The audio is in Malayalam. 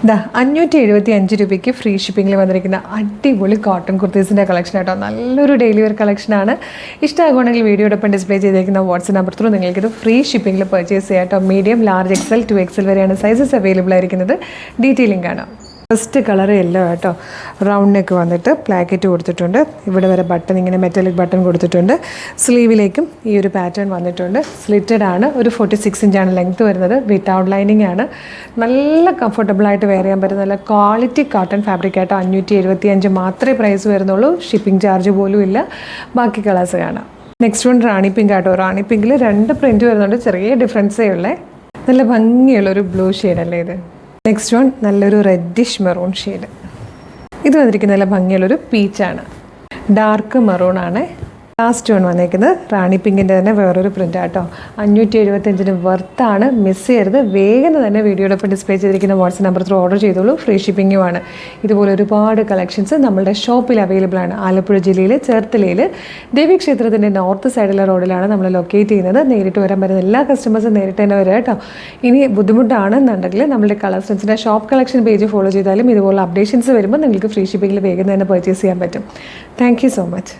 ദാ 575 രൂപയ്ക്ക് ഫ്രീ ഷിപ്പിങ്ങിൽ വന്നിരിക്കുന്ന അടിപൊളി കോട്ടൺ കുർത്തീസിൻ്റെ കളക്ഷൻ കേട്ടോ. നല്ലൊരു ഡെയിലി വെയർ കളക്ഷനാണ്. ഇഷ്ടമാകുകയാണെങ്കിൽ വീഡിയോടൊപ്പം ഡിസ്പ്ലേ ചെയ്തിരിക്കുന്ന വാട്സ്ആപ്പ് നമ്പർ ത്രൂ നിങ്ങൾക്കിത് ഫ്രീ ഷിപ്പിങ്ങിൽ പർച്ചേസ് ചെയ്യാം കേട്ടോ. മീഡിയം, ലാർജ്, എക്സൽ, 2XL വരെയാണ് സൈസസ് അവൈലബിൾ ആയിരിക്കുന്നത്. ഡീറ്റെയിലിംഗ് കാണാം. ഫസ്റ്റ് കളർ യെല്ലോ കേട്ടോ. റൗണ്ട് നെക്ക് വന്നിട്ട് പ്ലാക്കറ്റ് കൊടുത്തിട്ടുണ്ട്. ഇവിടെ വരെ ബട്ടൺ, ഇങ്ങനെ മെറ്റാലിക് ബട്ടൺ കൊടുത്തിട്ടുണ്ട്. സ്ലീവിലേക്കും ഈ ഒരു പാറ്റേൺ വന്നിട്ടുണ്ട്. സ്ലിറ്റഡ് ആണ്. ഒരു 46 ഇഞ്ചാണ് ലെങ്ത് വരുന്നത്. വിത്തൗട്ട് ലൈനിങ് ആണ്. നല്ല കംഫർട്ടബിളായിട്ട് വെയർ ചെയ്യാൻ പറ്റുന്ന നല്ല ക്വാളിറ്റി കോട്ടൺ ഫാബ്രിക് ആയിട്ടോ. 575 മാത്രമേ പ്രൈസ് വരുന്നുള്ളൂ. ഷിപ്പിംഗ് ചാർജ് പോലും ഇല്ല. ബാക്കി കളേഴ്സ് കാണാം. നെക്സ്റ്റ് വൺ റാണി പിങ്ക് ആട്ടോ. റാണി പിങ്കിൽ 2 പ്രിൻറ്റ് വരുന്നുണ്ട്. ചെറിയ ഡിഫറൻസേ ഉള്ളേ. നല്ല ഭംഗിയുള്ളൊരു ബ്ലൂ ഷെയ്ഡല്ലേ ഇത്. നെക്സ്റ്റ് വൺ നല്ലൊരു റെഡിഷ് മെറൂൺ ഷെയ്ഡ്. ഇത് വന്നിരിക്കുന്ന നല്ല ഭംഗിയുള്ളൊരു പീച്ചാണ്. ഡാർക്ക് മെറൂൺ ആണ്. ലാസ്റ്റ് വൺ വന്നേക്കുന്നത് റാണി പിങ്കിൻ്റെ തന്നെ വേറൊരു പ്രിൻ്റ് ആട്ടോ. 575 വർത്താണ്. മിസ് ചെയ്യരുത്. വേഗം തന്നെ വീഡിയോടൊപ്പം ഡിസ്പ്ലേ ചെയ്തിരിക്കുന്ന വാട്സ്ആപ്പ് നമ്പർ ത്രൂ ഓർഡർ ചെയ്തോളൂ. ഫ്രീ ഷിപ്പിങ്ങുമാണ്. ഇതുപോലെ ഒരുപാട് കളക്ഷൻസ് നമ്മളുടെ ഷോപ്പിൽ അവൈലബിൾ ആണ്. ആലപ്പുഴ ജില്ലയിൽ ചേർത്തലയിൽ ദേവീക്ഷേത്രത്തിൻ്റെ നോർത്ത് സൈഡിലെ റോഡിലാണ് നമ്മൾ ലൊക്കേറ്റ് ചെയ്യുന്നത്. നേരിട്ട് വരാൻ പറ്റുന്ന എല്ലാ കസ്റ്റമേഴ്സും നേരിട്ട് തന്നെ വരാം കേട്ടോ. ഇനി ബുദ്ധിമുട്ടാണെന്നുണ്ടെങ്കിൽ നമ്മളുടെ കളക്ഷൻസിൻ്റെ ഷോപ്പ് കളക്ഷൻ പേജ് ഫോളോ ചെയ്താലും ഇതുപോലെ അപ്ഡേഷൻസ് വരുമ്പോൾ നിങ്ങൾക്ക് ഫ്രീ ഷിപ്പിങ്ങിൽ വേഗം തന്നെ പർച്ചേസ് ചെയ്യാൻ പറ്റും. Thank you so much.